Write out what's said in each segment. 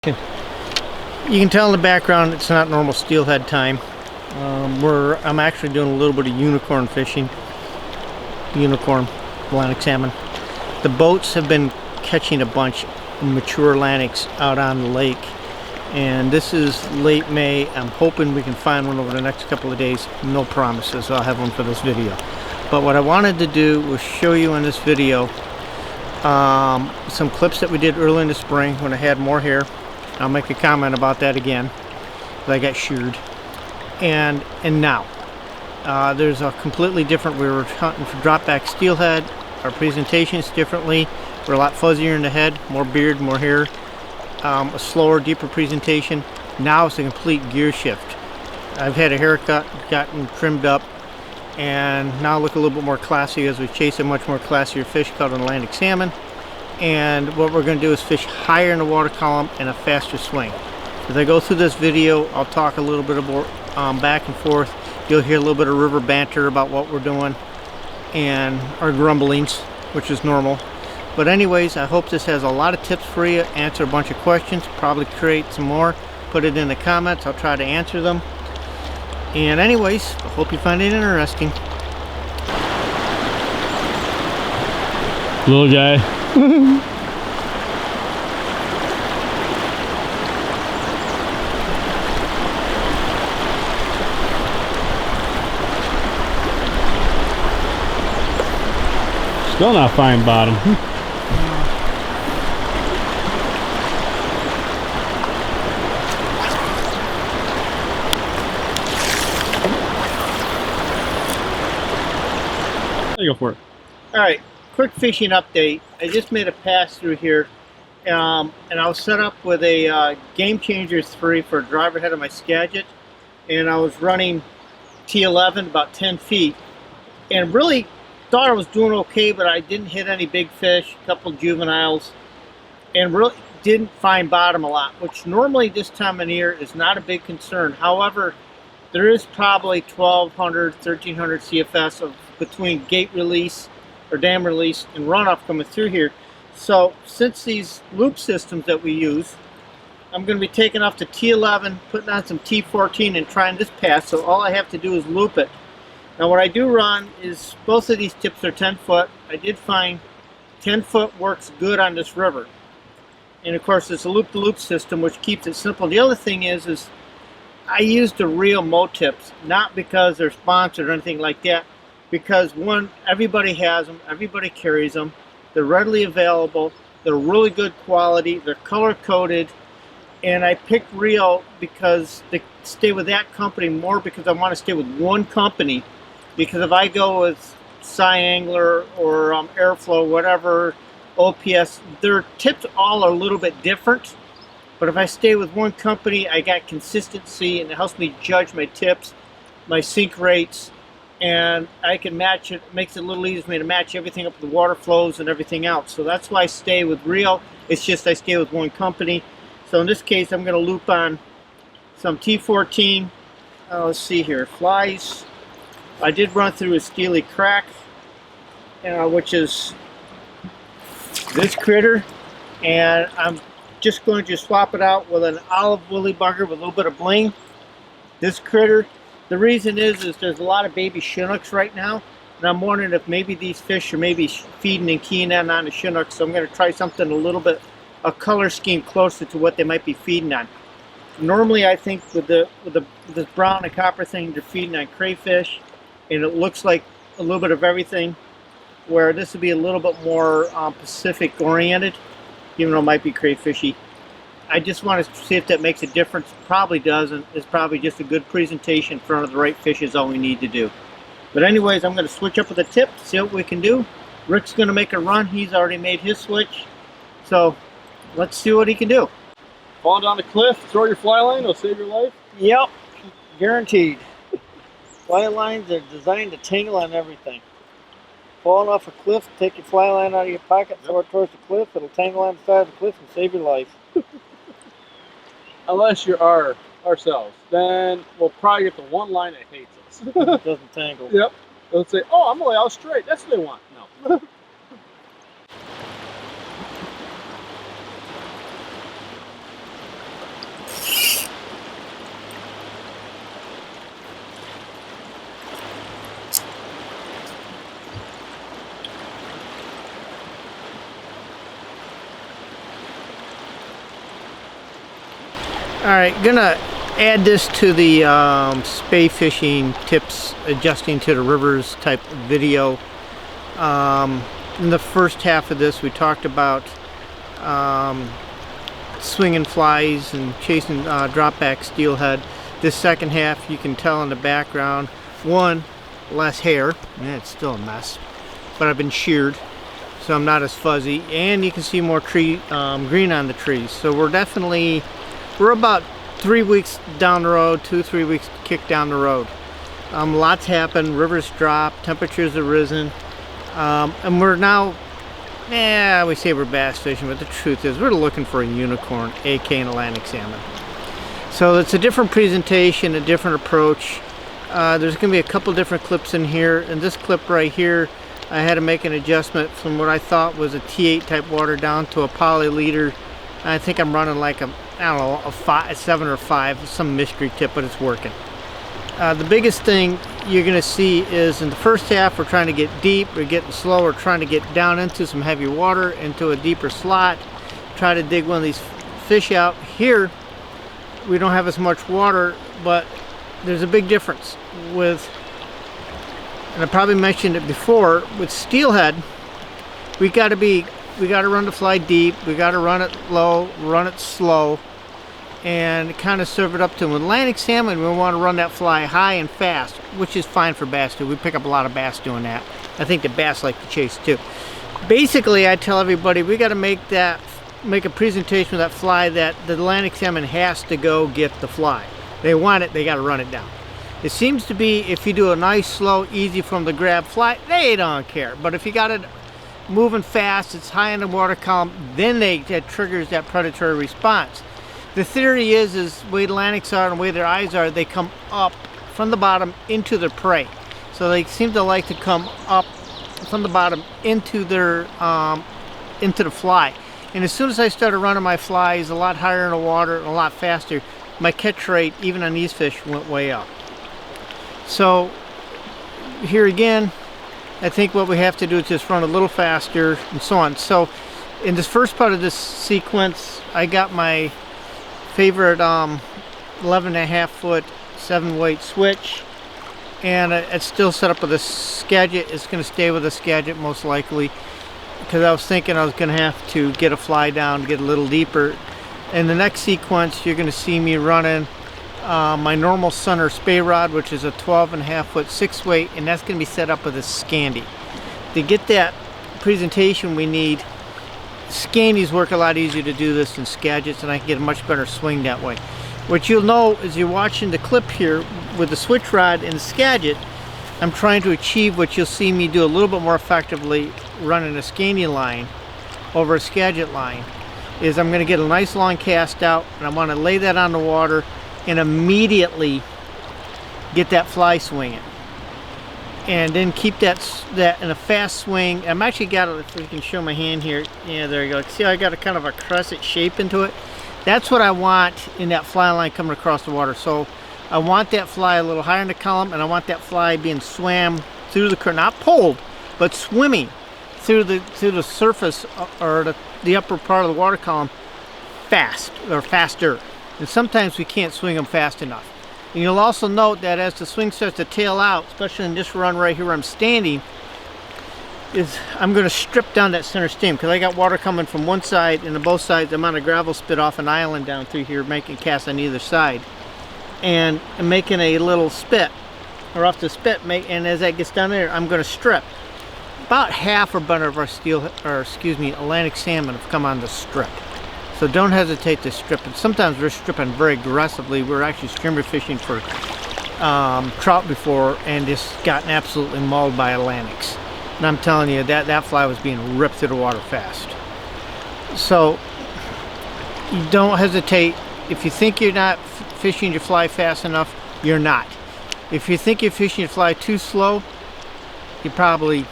You can tell in the background it's not normal steelhead time. I'm actually doing a little bit of unicorn fishing. Unicorn, Atlantic salmon. The boats have been catching a bunch of mature Atlantics out on the lake. And this is late May. I'm hoping we can find one over the next couple of days. No promises, I'll have one for this video. But what I wanted to do was show you in this video some clips that we did early in the spring when I had more hair. I'll make a comment about that again. I got sheared. And now. There's a completely different, we were hunting for drop back steelhead. Our presentation's differently. We're a lot fuzzier in the head, more beard, more hair. A slower, deeper presentation. Now it's a complete gear shift. I've had a haircut, gotten trimmed up, and now look a little bit more classy as we chase a much more classier fish called an Atlantic salmon. And what we're going to do is fish higher in the water column and a faster swing. As I go through this video, I'll talk a little bit about back and forth. You'll hear a little bit of river banter about what we're doing and our grumblings, which is normal. But anyways, I hope this has a lot of tips for you, answer a bunch of questions, probably create some more, put it in the comments, I'll try to answer them. And anyways, I hope you find it interesting. Little guy. Still not fine bottom. Go for it. Alright, quick fishing update. I just made a pass through here and I was set up with a Game Changers 3 for a driver head of my Skagit, and I was running T11 about 10 feet and really thought I was doing okay, but I didn't hit any big fish, a couple juveniles, and really didn't find bottom a lot, which normally this time of year is not a big concern. However, there is probably 1,200, 1,300 CFS of between gate release or dam release and runoff coming through here. So since these loop systems that we use, I'm going to be taking off the T11, putting on some T14 and trying this pass. So all I have to do is loop it. Now what I do run is both of these tips are 10 foot. I did find 10 foot works good on this river. And of course it's a loop-to-loop system, which keeps it simple. The other thing is I use the real Mo tips, not because they're sponsored or anything like that, because one, everybody has them, everybody carries them, they're readily available, they're really good quality, they're color coded, and I picked Rio because they stay with that company more because I want to stay with one company, because if I go with Cyangler or Airflow, whatever, OPS, their tips all are a little bit different. But if I stay with one company, I got consistency and it helps me judge my tips, my sink rates, and I can match it. It makes it a little easier for me to match everything up with the water flows and everything else. So that's why I stay with Rio. It's just I stay with one company. So in this case, I'm going to loop on some T14. Let's see here, flies. I did run through a Steely Crack, which is this critter, and I'm just going to swap it out with an olive woolly bugger with a little bit of bling. This critter, the reason is there's a lot of baby Chinooks right now, and I'm wondering if maybe these fish are maybe feeding and keying in on the Chinooks, so I'm going to try something a little bit, a color scheme closer to what they might be feeding on. Normally I think with this brown and copper thing, they're feeding on crayfish, and it looks like a little bit of everything, where this would be a little bit more Pacific oriented, even though it might be crayfishy. I just want to see if that makes a difference. Probably does, and it's probably just a good presentation in front of the right fish is all we need to do. But anyways, I'm going to switch up with a tip, see what we can do. Rick's going to make a run. He's already made his switch. So let's see what he can do. Fall down the cliff, throw your fly line, it'll save your life? Yep, guaranteed. Fly lines are designed to tangle on everything. Falling off a cliff, take your fly line out of your pocket, throw it towards the cliff, it'll tangle on the side of the cliff and save your life. Unless you're ourselves, then we'll probably get the one line that hates us. It doesn't tangle. Yep. They'll say, oh, I'm gonna lay out straight. That's what they want. No. Alright, gonna add this to the spey fishing tips, adjusting to the rivers type video. In the first half of this we talked about swinging flies and chasing drop-back steelhead. This second half, you can tell in the background, one, less hair. Yeah, it's still a mess, but I've been sheared, so I'm not as fuzzy, and you can see more tree green on the trees. So we're about 3 weeks down the road, 2-3 weeks kick down the road. Lots happened, rivers dropped, temperatures have risen, and we're now, we say we're bass fishing, but the truth is we're looking for a unicorn, aka an Atlantic salmon. So it's a different presentation, a different approach. There's going to be a couple different clips in here. In this clip right here, I had to make an adjustment from what I thought was a T8 type water down to a poly leader. I think I'm running like a 7 or 5, some mystery tip, but it's working. The biggest thing you're going to see is in the first half we're trying to get deep, we're getting slow, we're trying to get down into some heavy water, into a deeper slot, try to dig one of these fish out. Here we don't have as much water, but there's a big difference with, and I probably mentioned it before, with steelhead we got to run the fly deep, we got to run it low, run it slow, and kind of serve it up to them. With Atlantic salmon, we want to run that fly high and fast, which is fine for bass too. We pick up a lot of bass doing that. I think the bass like to chase too. Basically, I tell everybody we got to make a presentation with that fly that the Atlantic salmon has to go get the fly. They want it, they got to run it down. It seems to be if you do a nice, slow, easy from the grab fly, they don't care. But if you got it moving fast, it's high in the water column, then that triggers that predatory response. The theory is the way Atlantics are and the way their eyes are, they come up from the bottom into their prey. So they seem to like to come up from the bottom into their into the fly. And as soon as I started running my flies a lot higher in the water and a lot faster, my catch rate, even on these fish, went way up. So here again, I think what we have to do is just run a little faster and so on. So in this first part of this sequence, I got my favorite 11.5 foot 7-weight switch, and it's still set up with a Skagit. It's going to stay with a Skagit most likely, because I was thinking I was going to have to get a fly down to get a little deeper. In the next sequence, you're going to see me running my normal Sunner Spey rod, which is a 12.5 foot 6-weight, and that's going to be set up with a Scandi. To get that presentation we need, Scandis work a lot easier to do this than Skagits, and I can get a much better swing that way. What you'll know as you're watching the clip here with the switch rod and the Skagit, I'm trying to achieve what you'll see me do a little bit more effectively running a Scandi line over a Skagit line, is I'm going to get a nice long cast out, and I want to lay that on the water and immediately get that fly swinging. And then keep that in a fast swing. I'm actually got it, if we can show my hand here. Yeah, there you go. See how I got a kind of a crescent shape into it? That's what I want in that fly line coming across the water. So I want that fly a little higher in the column, and I want that fly being swam through the current, not pulled, but swimming through the surface or the upper part of the water column fast or faster. And sometimes we can't swing them fast enough. And you'll also note that as the swing starts to tail out, especially in this run right here where I'm standing, is I'm going to strip down that center stem, because I got water coming from one side, and on both sides I'm on a gravel spit off an island down through here, making casts on either side, and I'm making a little spit, or off the spit, and as that gets down there, I'm going to strip. About half or better of our Atlantic salmon have come on the strip. So don't hesitate to strip. And sometimes we're stripping very aggressively. We're actually skimmer fishing for trout before and just gotten absolutely mauled by Atlantics. And I'm telling you, that fly was being ripped through the water fast. So you don't hesitate. If you think you're not fishing your fly fast enough, you're not. If you think you're fishing your fly too slow, you probably,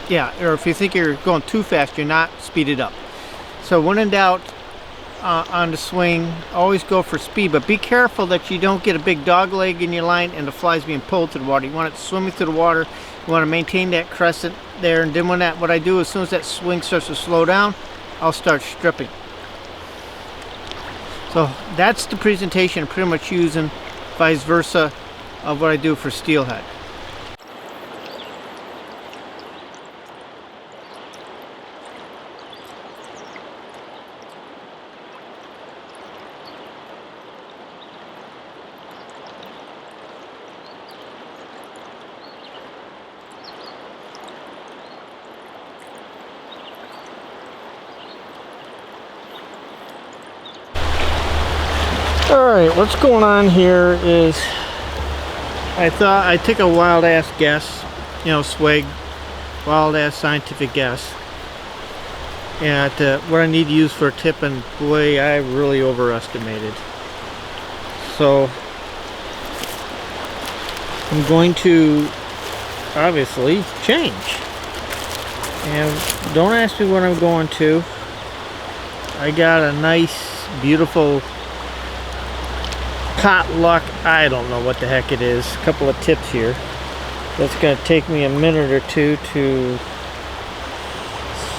or if you think you're going too fast, you're not, speed it up. So when in doubt on the swing, always go for speed, but be careful that you don't get a big dog leg in your line and the fly's being pulled to the water. You want it swimming through the water. You want to maintain that crescent there, and then what I do, as soon as that swing starts to slow down, I'll start stripping. So that's the presentation, pretty much using vice versa of what I do for steelhead. Alright, what's going on here is I thought I'd take a wild ass guess, you know, swag, wild ass scientific guess at what I need to use for a tip, and boy, I really overestimated. So I'm going to obviously change. And don't ask me what I'm going to. I got a nice, beautiful potluck, I don't know what the heck it is, a couple of tips here. That's going to take me a minute or two to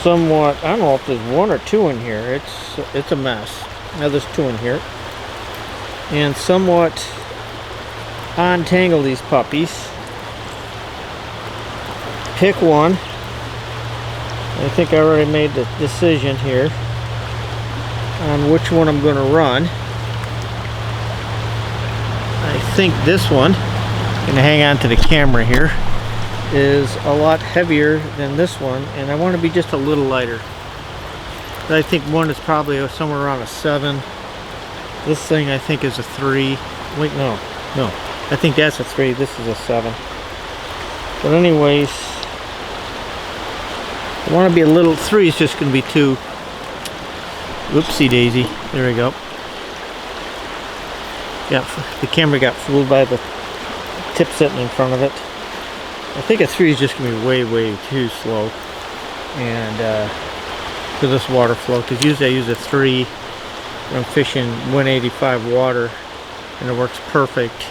somewhat, I don't know if there's one or two in here, it's a mess. Now there's two in here. And somewhat untangle these puppies. Pick one. I think I already made the decision here on which one I'm going to run. I think this one, I'm going to hang on to the camera here, is a lot heavier than this one, and I want to be just a little lighter. I think one is probably somewhere around a 7. This thing I think is a 3. Wait, no, I think that's a 3. This is a 7. But anyways, I want to be a little, 3 is just going to be 2. Whoopsie daisy. There we go. Yeah, the camera got fooled by the tip sitting in front of it. I think a 3 is just going to be way, way too slow. And for this water flow, because usually I use a 3 when I'm fishing 185 water, and it works perfect.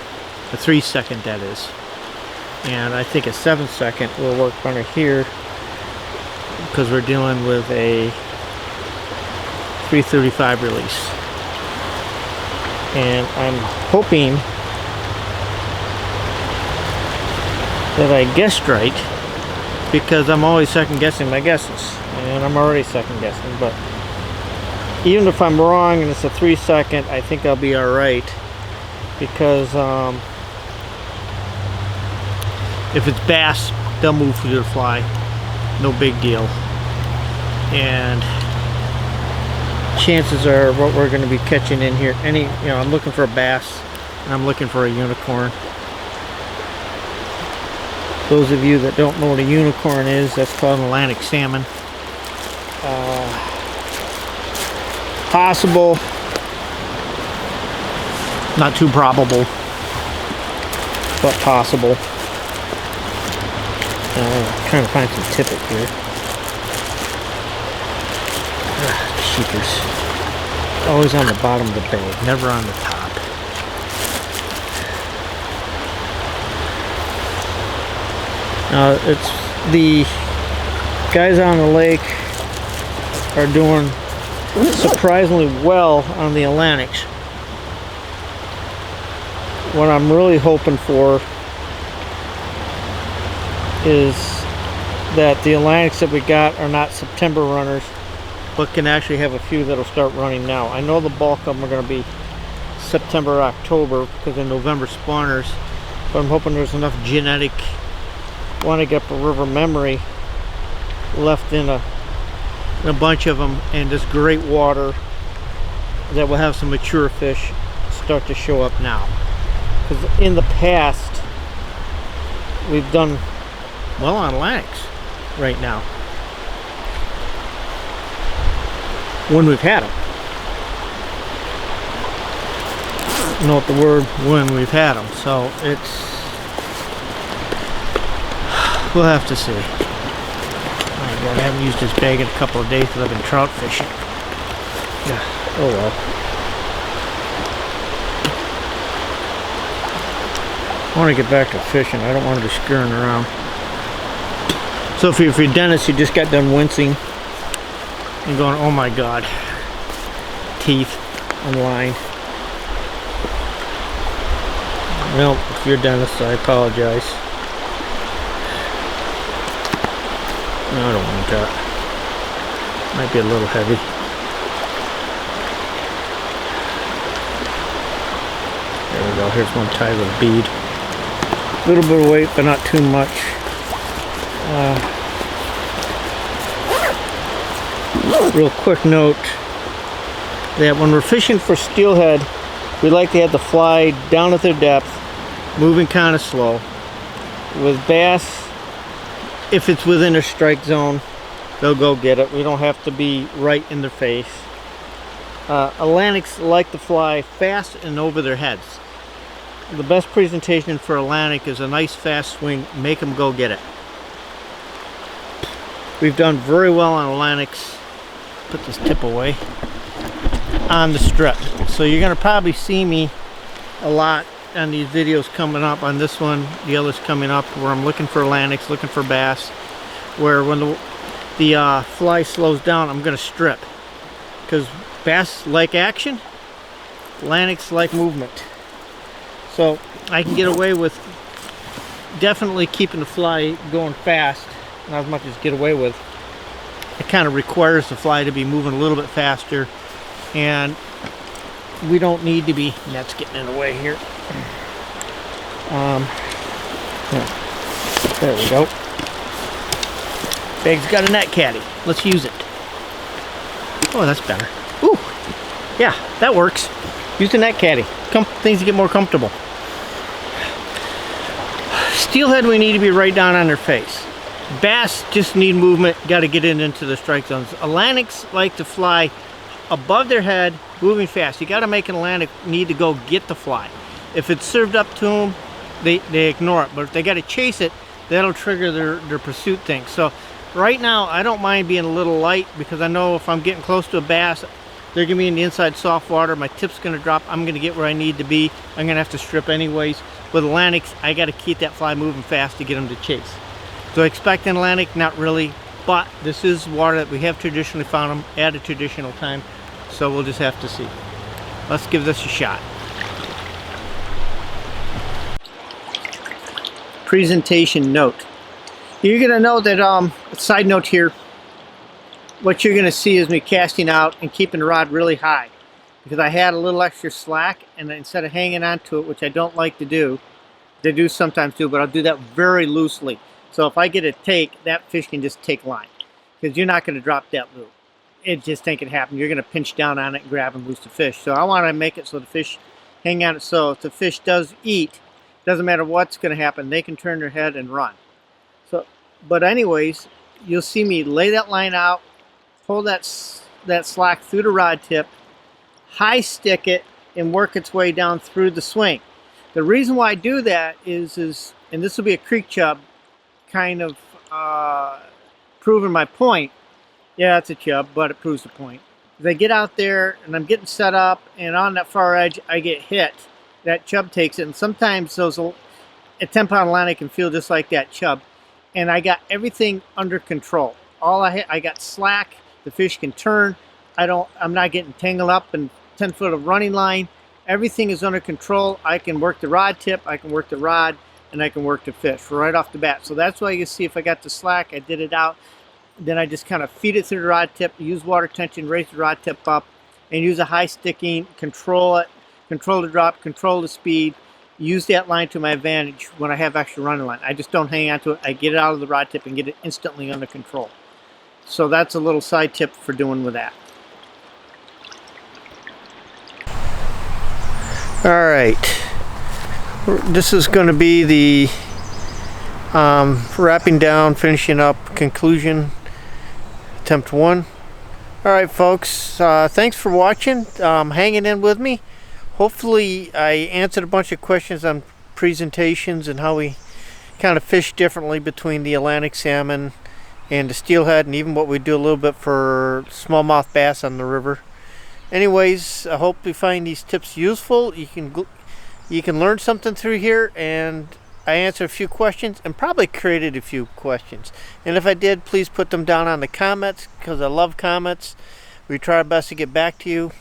A 3-second, that is. And I think a 7-second will work better here, because we're dealing with a 335 release. And I'm hoping that I guessed right, because I'm always second guessing my guesses, and I'm already second guessing. But even if I'm wrong and it's a 3-second, I think I'll be alright, because if it's bass, they'll move through the fly, no big deal. And chances are what we're going to be catching in here, I'm looking for a bass, and I'm looking for a unicorn. Those of you that don't know what a unicorn is, that's called an Atlantic salmon. Possible, not too probable, but possible. Trying to find some tippet here. Cheapers. Always on the bottom of the bag, never on the top. It's the guys on the lake are doing surprisingly well on the Atlantics. What I'm really hoping for is that the Atlantics that we got are not September runners, but can actually have a few that'll start running now. I know the bulk of them are going to be September, October, because they're November spawners, but I'm hoping there's enough genetic wanting up a river memory left in a bunch of them, and this great water that will have some mature fish start to show up now. Because in the past, we've done well on Atlantics right now when we've had them. Note the word when we've had them. So we'll have to see. My God, I haven't used this bag in a couple of days because I've been trout fishing. Yeah. Oh well. I want to get back to fishing. I don't want to be screwing around. So if you're Dennis, you just got done wincing and going, oh my God, teeth. unlined. Well, if you're Dennis, I apologize. No, I don't want that. Might be a little heavy. There we go. Here's one tied with a bead. A little bit of weight, but not too much. Real quick note that when we're fishing for steelhead, we like to have the fly down at their depth, moving kind of slow. With bass, if it's within their strike zone, they'll go get it. We don't have to be right in their face. Atlantics like to fly fast and over their heads. The best presentation for Atlantic is a nice fast swing, make them go get it. We've done very well on Atlantics. Put this tip away. On the strip. So you're going to probably see me a lot on these videos coming up, on this one, the others coming up, where I'm looking for Atlantics, looking for bass, where when the fly slows down, I'm going to strip. Because bass like action, Atlantics like movement. So I can get away with definitely keeping the fly going fast, not as much as get away with. It kind of requires the fly to be moving a little bit faster, and we don't need to be, net's getting in the way here. There we go. Bag's got a net caddy. Let's use it. Oh, that's better. Ooh, yeah, that works. Use the net caddy. Things get more comfortable. Steelhead, we need to be right down on their face. Bass just need movement, got to get into the strike zones. Atlantics like to fly above their head, moving fast. You got to make an Atlantic need to go get the fly. If it's served up to them, they ignore it. But if they got to chase it, that'll trigger their pursuit thing. So right now, I don't mind being a little light, because I know if I'm getting close to a bass, they're going to be in the inside soft water. My tip's going to drop. I'm going to get where I need to be. I'm going to have to strip anyways. With Atlantics, I got to keep that fly moving fast to get them to chase. So expect an Atlantic, not really, but this is water that we have traditionally found them at a traditional time, so we'll just have to see. Let's give this a shot. Presentation note. You're going to know that, side note here, what you're going to see is me casting out and keeping the rod really high, because I had a little extra slack, and instead of hanging on to it, which I don't like to do, they do sometimes do, but I'll do that very loosely. So if I get a take, that fish can just take line, because you're not going to drop that loop. It just ain't going to happen. You're going to pinch down on it and grab and loose the fish. So I want to make it so the fish hang on it. So if the fish does eat, doesn't matter what's going to happen, they can turn their head and run. So, but anyways, you'll see me lay that line out, pull that slack through the rod tip, high stick it, and work its way down through the swing. The reason why I do that is and this will be a creek chub, kind of proving my point. Yeah, it's a chub, but it proves the point. As I get out there and I'm getting set up, and on that far edge I get hit, that chub takes it, and sometimes a 10-pound Atlantic can feel just like that chub. And I got everything under control. I got slack, the fish can turn, I'm not getting tangled up in 10 foot of running line. Everything is under control. I can work the rod tip, I can work the rod, and I can work the fish right off the bat. So that's why you see if I got the slack, I did it out. Then I just kind of feed it through the rod tip, use water tension, raise the rod tip up, and use a high sticking, control it, control the drop, control the speed, use that line to my advantage when I have extra running line. I just don't hang on to it. I get it out of the rod tip and get it instantly under control. So that's a little side tip for doing with that. All right, this is going to be the wrapping down, finishing up, conclusion, attempt 1. All right, folks, thanks for watching, hanging in with me. Hopefully I answered a bunch of questions on presentations and how we kind of fish differently between the Atlantic salmon and the steelhead, and even what we do a little bit for smallmouth bass on the river. Anyways, I hope you find these tips useful. You can learn something through here, and I answered a few questions and probably created a few questions. And if I did, please put them down on the comments, because I love comments. We try our best to get back to you.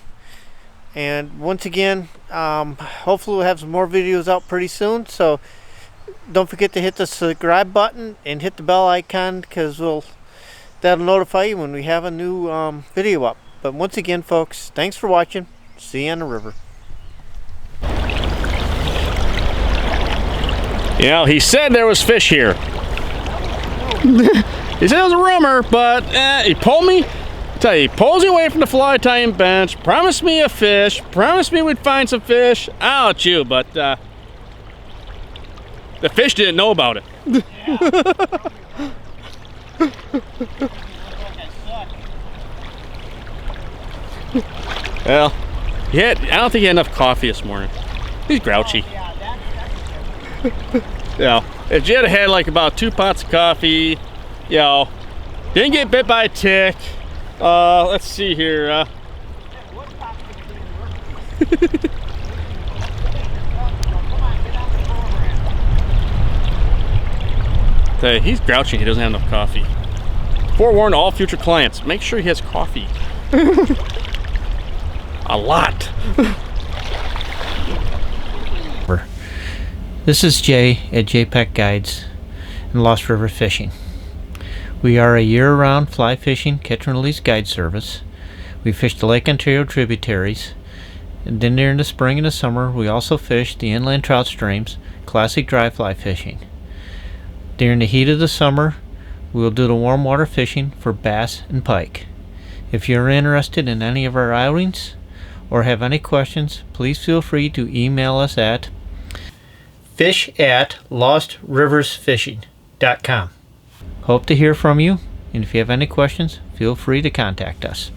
And once again, hopefully we'll have some more videos out pretty soon. So don't forget to hit the subscribe button and hit the bell icon, because that'll notify you when we have a new video up. But once again, folks, thanks for watching. See you on the river. You know, he said there was fish here. He said it was a rumor, but he pulled me. Tell you, he pulls me away from the fly tying bench, promised me a fish, promised me we'd find some fish. Ouch, you, but the fish didn't know about it. Well, I don't think he had enough coffee this morning. He's grouchy. You know, if Jed had like about 2 pots of coffee, you know, didn't get bit by a tick. Let's see here. He's grouchy. He doesn't have enough coffee. Forewarn all future clients: make sure he has coffee. A lot. This is Jay at JPEG Guides and Lost River Fishing. We are a year-round fly fishing catch and release guide service. We fish the Lake Ontario tributaries, and then during the spring and the summer we also fish the inland trout streams, classic dry fly fishing. During the heat of the summer we will do the warm water fishing for bass and pike. If you're interested in any of our outings or have any questions, please feel free to email us at fish@lostriversfishing.com. Hope to hear from you, and if you have any questions, feel free to contact us.